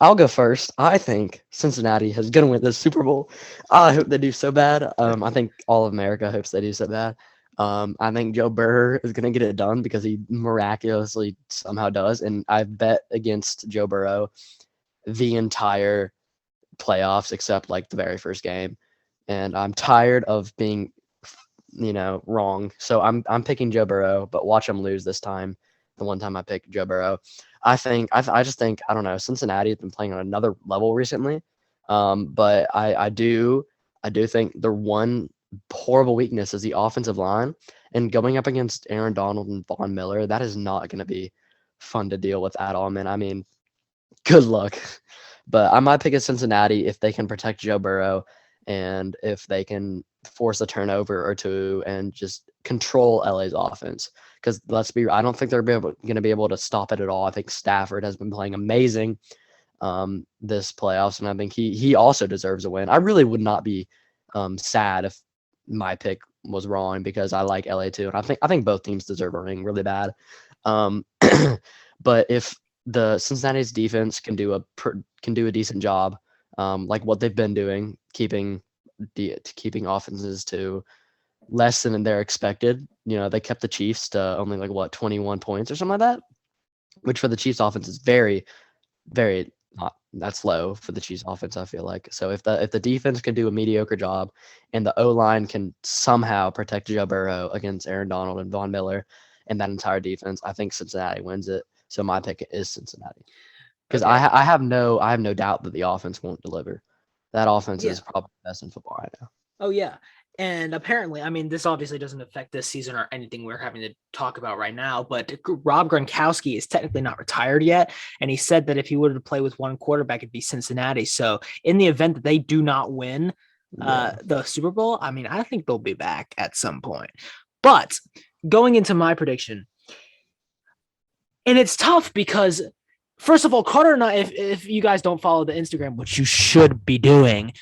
I'll go first. I think Cincinnati is going to win the Super Bowl. I hope they do so bad. I think all of America hopes they do so bad. I think Joe Burrow is going to get it done because he miraculously somehow does. And I bet against Joe Burrow the entire playoffs except like the very first game. And I'm tired of being, wrong. So I'm picking Joe Burrow, but watch him lose this time. The one time I picked Joe Burrow, I just think I don't know. Cincinnati has been playing on another level recently, but I do think their one horrible weakness is the offensive line, and going up against Aaron Donald and Von Miller, that is not going to be fun to deal with at all, man. I mean, good luck. But I might pick a Cincinnati if they can protect Joe Burrow and if they can force a turnover or two and just control LA's offense. Because I don't think they're going to be able to stop it at all. I think Stafford has been playing amazing this playoffs, and I think he also deserves a win. I really would not be sad if my pick was wrong because I like LA too, and I think both teams deserve a ring really bad. Um, but if the Cincinnati's defense can do a decent job, like what they've been doing, keeping offenses to less than they're expected. They kept the Chiefs to only like what 21 points or something like that, which for the Chiefs offense is very, very not that's low for the Chiefs offense. I feel like so if the defense can do a mediocre job, and the O line can somehow protect Joe Burrow against Aaron Donald and Von Miller and that entire defense, I think Cincinnati wins it. So my pick is Cincinnati because I, Okay. ha- I have no I have no doubt that the offense won't deliver. That offense is Yeah. probably the best in football right now. Oh, yeah. And apparently, I mean, this obviously doesn't affect this season or anything we're having to talk about right now, but Rob Gronkowski is technically not retired yet. And he said that if he were to play with one quarterback, it'd be Cincinnati. So in the event that they do not win Yeah. the Super Bowl, I mean, I think they'll be back at some point. But going into my prediction, and it's tough because first of all, Carter and I, if you guys don't follow the Instagram, which you should be doing,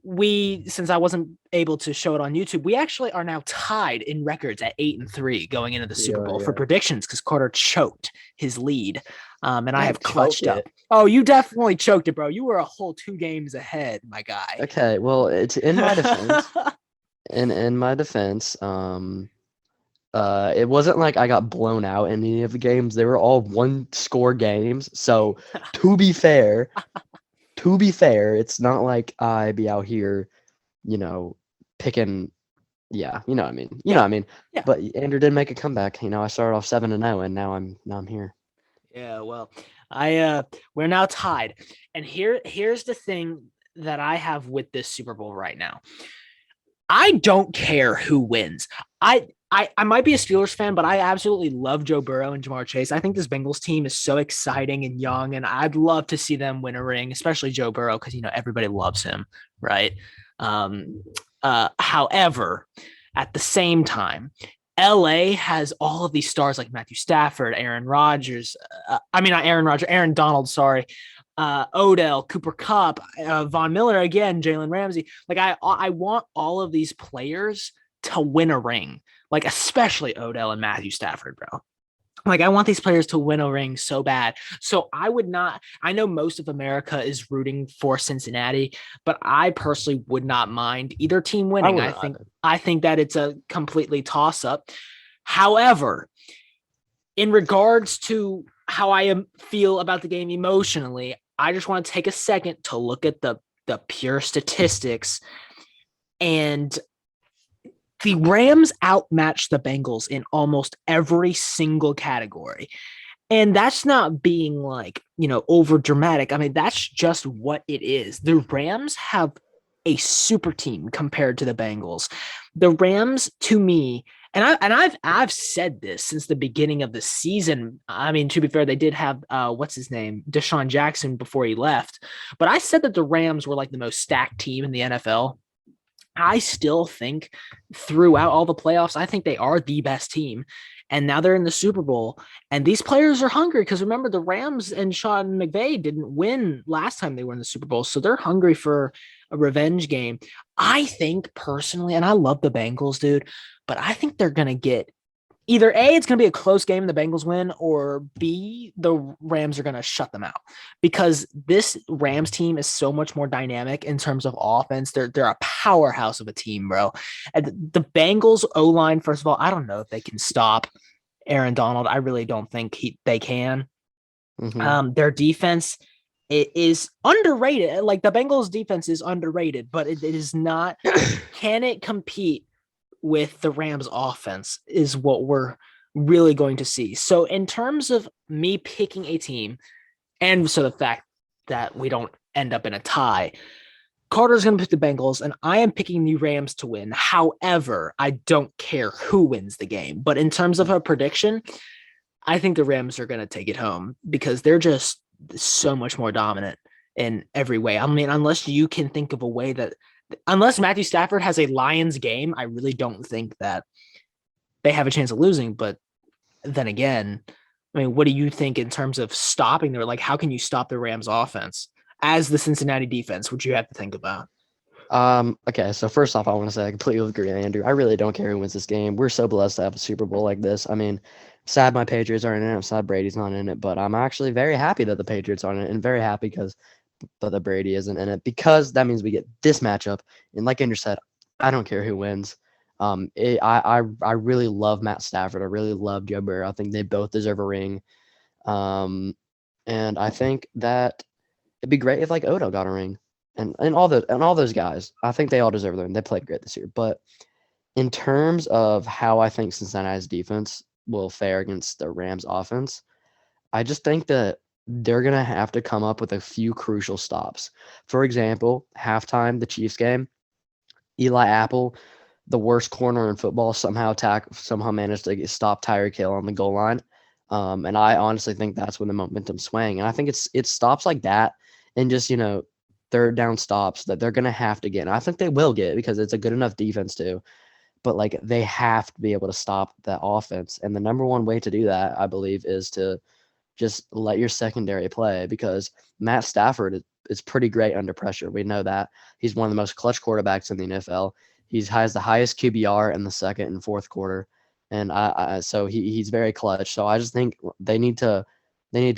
we since I wasn't able to show it on YouTube, we actually are now tied in records at 8-3 going into the Super Yeah, Bowl for yeah. predictions because Carter choked his lead, and I I have didn't choke clutched up. it. Oh, you definitely choked it, bro. You were a whole 2 games ahead, my guy. Okay, well, it's in my defense. In my defense, it wasn't like I got blown out in any of the games. They were all one score games. So to be fair, it's not like I be out here, you know, picking. Yeah, you know what I mean. You know Yeah, what I mean. yeah, But Andrew did make a comeback. I started off 7-0, and now I'm here. yeah. Well, I we're now tied, and here's the thing that I have with this Super Bowl right now. I don't care who wins. I might be a Steelers fan, but I absolutely love Joe Burrow and Jamar Chase. I think this Bengals team is so exciting and young, and I'd love to see them win a ring, especially Joe Burrow, because everybody loves him, right? Um, however, at the same time, LA has all of these stars like Matthew Stafford, Aaron Rodgers. I mean, not Aaron Rodgers, Aaron Donald. Sorry, Odell, Cooper Cup, Von Miller again, Jalen Ramsey. Like I want all of these players to win a ring, like especially Odell and Matthew Stafford, bro. Like I want these players to win a ring so bad. So I would not. I know most of America is rooting for Cincinnati, but I personally would not mind either team I winning. I wouldn't think either. I think that it's a completely toss up. However, in regards to how I feel about the game emotionally, I just want to take a second to look at the pure statistics, and the Rams outmatched the Bengals in almost every single category. And that's not being like, over dramatic. I mean, that's just what it is. The Rams have a super team compared to the Bengals. The Rams, to me, and I've said this since the beginning of the season. I mean, to be fair, they did have what's his name, Deshaun Jackson before he left, but I said that the Rams were like the most stacked team in the NFL. I still think throughout all the playoffs, I think they are the best team. And now they're in the Super Bowl. And these players are hungry because remember, the Rams and Sean McVay didn't win last time they were in the Super Bowl. So they're hungry for a revenge game. I think personally, and I love the Bengals, dude, but I think they're going to get either A, it's going to be a close game and the Bengals win, or B, the Rams are going to shut them out because this Rams team is so much more dynamic in terms of offense. They're a powerhouse of a team, bro. And the Bengals O-line, first of all, I don't know if they can stop Aaron Donald. I really don't think they can. Their defense is underrated. Like the Bengals defense is underrated, but it is not. Can it compete with the Rams offense is what we're really going to see. So in terms of me picking a team, and so the fact that we don't end up in a tie, Carter's going to pick the Bengals, and I am picking the Rams to win. However, I don't care who wins the game. But in terms of a prediction, I think the Rams are going to take it home because they're just so much more dominant in every way. I mean, unless you can think of a way that, unless Matthew Stafford has a Lions game, I really don't think that they have a chance of losing. But then again, I mean, what do you think in terms of stopping their, like, how can you stop the Rams offense as the Cincinnati defense, which you have to think about? Okay, so first off, I want to say I completely agree with Andrew. I really don't care who wins this game. We're so blessed to have a Super Bowl like this. I mean, sad my Patriots aren't in it. I'm sad Brady's not in it, but I'm actually very happy that the Patriots aren't in it and very happy that the Brady isn't in it because that means we get this matchup. And like Andrew said, I don't care who wins. I really love Matt Stafford. I really love Joe Burrow. I think they both deserve a ring. And I think that it'd be great if like Odell got a ring. And all those guys, I think they all deserve them. They played great this year. But in terms of how I think Cincinnati's defense will fare against the Rams offense, I just think that they're gonna have to come up with a few crucial stops. For example, halftime, the Chiefs game, Eli Apple, the worst corner in football, somehow managed to stop Tyreek Hill on the goal line. And I honestly think that's when the momentum swang. And I think it's stops like that and just, third down stops that they're going to have to get. And I think they will get because it's a good enough defense too. But like they have to be able to stop that offense. And the number one way to do that, I believe, is to just let your secondary play because Matt Stafford is pretty great under pressure. We know that. He's one of the most clutch quarterbacks in the NFL. He has the highest QBR in the second and fourth quarter. And so he's very clutch. So I just think they need to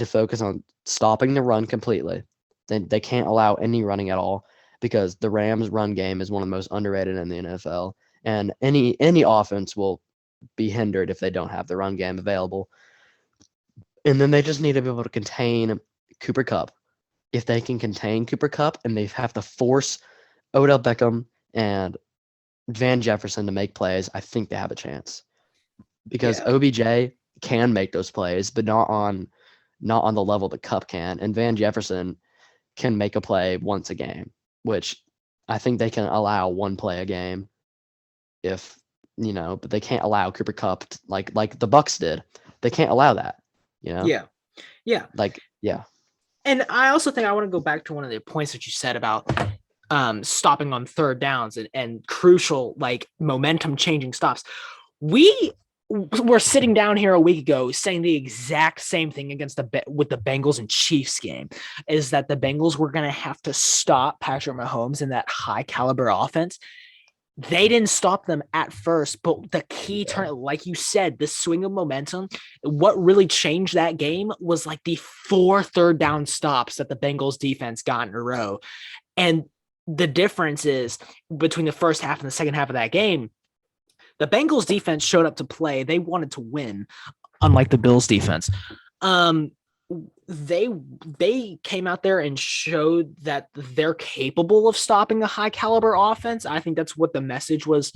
focus on stopping the run completely. They can't allow any running at all because the Rams' run game is one of the most underrated in the NFL. And any offense will be hindered if they don't have the run game available. And then they just need to be able to contain Cooper Kupp. If they can contain Cooper Kupp and they have to force Odell Beckham and Van Jefferson to make plays, I think they have a chance. Because OBJ can make those plays, but not on the level that Kupp can. And Van Jefferson can make a play once a game, which I think they can allow one play a game if, but they can't allow Cooper Kupp like the Bucks did. They can't allow that, Yeah. Yeah. And I also think I want to go back to one of the points that you said about stopping on third downs and crucial, like momentum changing stops. We were sitting down here a week ago saying the exact same thing with the Bengals and Chiefs game, is that the Bengals were going to have to stop Patrick Mahomes in that high caliber offense. They didn't stop them at first, but the key turn, like you said, the swing of momentum, what really changed that game was like the 4 third down stops that the Bengals defense got in a row. And the difference is between the first half and the second half of that game, the Bengals defense showed up to play. They wanted to win, unlike the Bills defense. They came out there and showed that they're capable of stopping a high caliber offense. I think that's what the message was,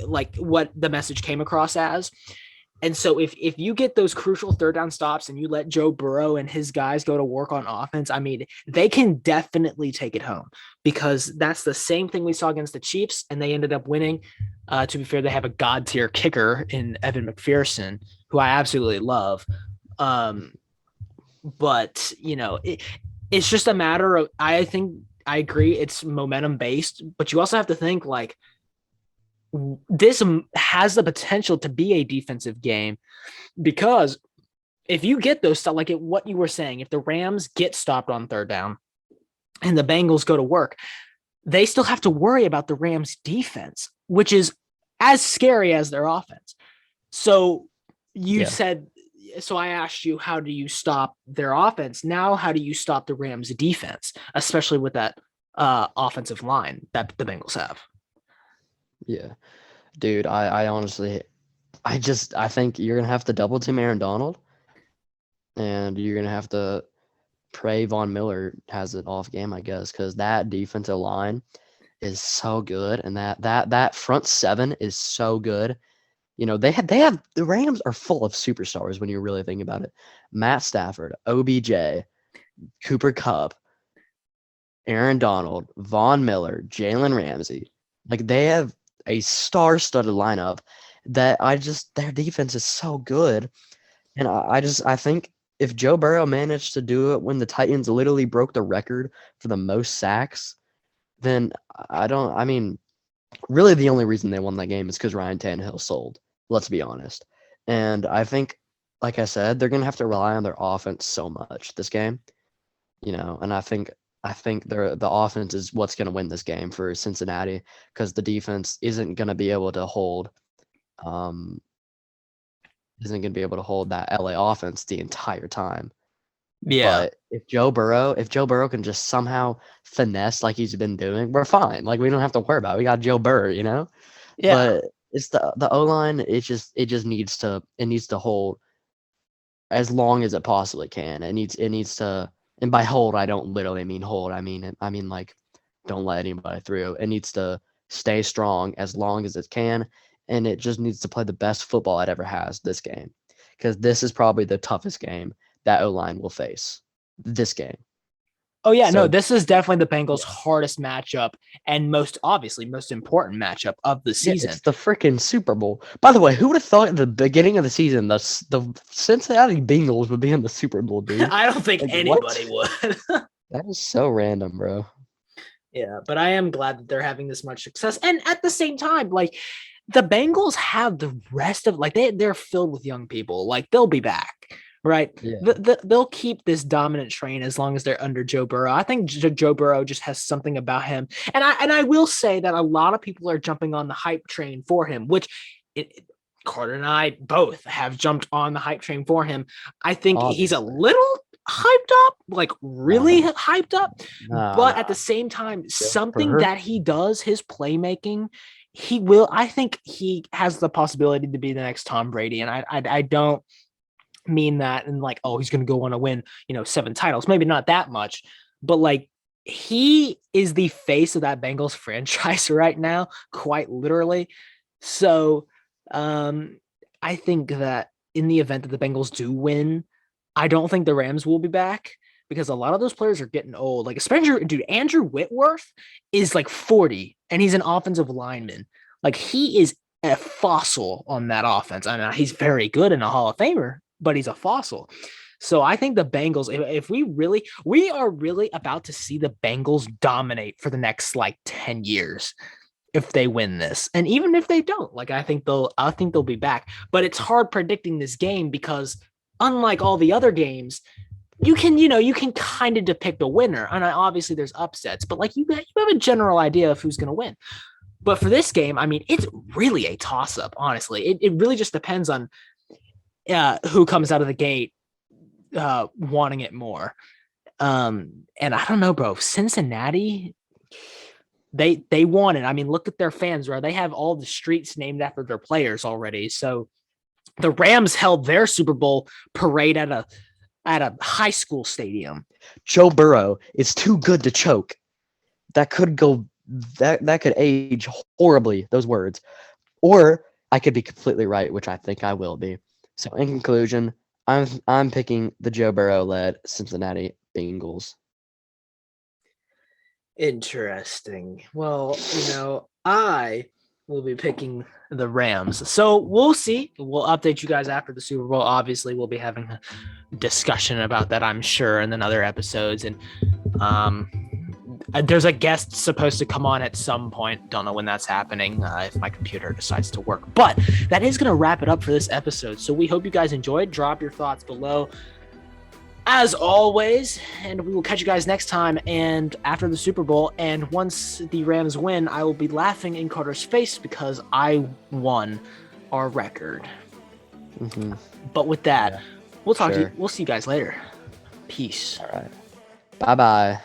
like what the message came across as. And so if you get those crucial third down stops and you let Joe Burrow and his guys go to work on offense, I mean, they can definitely take it home because that's the same thing we saw against the Chiefs, and they ended up winning. To be fair, they have a god tier kicker in Evan McPherson, who I absolutely love. But it's just a matter of, I think I agree it's momentum based, but you also have to think like this has the potential to be a defensive game because if you get those stuff, like what you were saying, if the Rams get stopped on third down and the Bengals go to work, they still have to worry about the Rams defense, which is as scary as their offense. So you Yeah. said, so I asked you, how do you stop their offense? Now, how do you stop the Rams' defense, especially with that offensive line that the Bengals have? Yeah. Dude, I honestly, I think you're going to have to double team Aaron Donald, and you're going to have to pray Von Miller has an off game, I guess, because that defensive line is so good, and that front seven is so good. You know, they have the Rams are full of superstars when you really think about it. Matt Stafford, OBJ, Cooper Kupp, Aaron Donald, Von Miller, Jalen Ramsey. Like they have a star-studded lineup that their defense is so good. And I think if Joe Burrow managed to do it when the Titans literally broke the record for the most sacks, then I mean, really the only reason they won that game is because Ryan Tannehill sold. Let's be honest. And I think, like I said, they're gonna have to rely on their offense so much this game, and I think the offense is what's gonna win this game for Cincinnati because the defense um isn't gonna be able to hold that LA offense the entire time. Yeah. But if Joe Burrow can just somehow finesse like he's been doing, we're fine. Like we don't have to worry about it. We got Joe Burrow. Yeah. But it's the O line. It just needs to hold as long as it possibly can. It needs to, and by hold I don't literally mean hold. I mean like don't let anybody through. It needs to stay strong as long as it can, and it just needs to play the best football it ever has this game, because this is probably the toughest game that O line will face this game. Oh yeah, no, So this is definitely the Bengals' yeah. hardest matchup and most important matchup of the Yeah, season. it's the freaking Super Bowl. By the way, who would have thought at the beginning of the season the Cincinnati Bengals would be in the Super Bowl, dude? I don't think Like anybody what? would. That is so random, bro. Yeah, but I am glad that they're having this much success. And at the same time, like the Bengals have the rest of like they're filled with young people. Like they'll be back, right? Yeah. They'll keep this dominant train as long as they're under Joe Burrow. I think Joe Burrow just has something about him, and I will say that a lot of people are jumping on the hype train for him, which Carter and I both have jumped on the hype train for him. I think he's a Obviously. little hyped up, like really Nah, hyped up, nah, but at the nah. same time, Joe something Burrow. that he does, his playmaking, he will. I think he has the possibility to be the next Tom Brady, and I don't mean that and like, oh, he's going to go on to win, 7 titles. Maybe not that much, but like he is the face of that Bengals franchise right now, quite literally. So I think that in the event that the Bengals do win, I don't think the Rams will be back because a lot of those players are getting old. Like especially, dude, Andrew Whitworth is like 40 and he's an offensive lineman. Like he is a fossil on that offense. I mean, he's very good and a Hall of Famer, but he's a fossil. So I think the Bengals, if we are really about to see the Bengals dominate for the next like 10 years if they win this. And even if they don't, like I think they'll be back. But it's hard predicting this game because unlike all the other games, you can kind of depict a winner. And obviously there's upsets, but like you have a general idea of who's going to win. But for this game, I mean, it's really a toss-up, honestly. It really just depends on who comes out of the gate wanting it more. And I don't know, bro. Cincinnati, they want it. I mean, look at their fans, bro. They have all the streets named after their players already. So the Rams held their Super Bowl parade at a high school stadium. Joe Burrow is too good to choke. That could age horribly, those words. Or I could be completely right, which I think I will be. So in conclusion, I'm picking the Joe Burrow-led Cincinnati Bengals. Interesting. Well, I will be picking the Rams. So we'll see. We'll update you guys after the Super Bowl. Obviously, we'll be having a discussion about that, I'm sure, in then other episodes. And there's a guest supposed to come on at some point. Don't know when that's happening, if my computer decides to work. But that is going to wrap it up for this episode. So we hope you guys enjoyed. Drop your thoughts below, as always. And we will catch you guys next time and after the Super Bowl. And once the Rams win, I will be laughing in Carter's face because I won our record. Mm-hmm. But with that, Yeah. we'll talk to you. Sure. We'll see you guys later. Peace. All right. Bye-bye.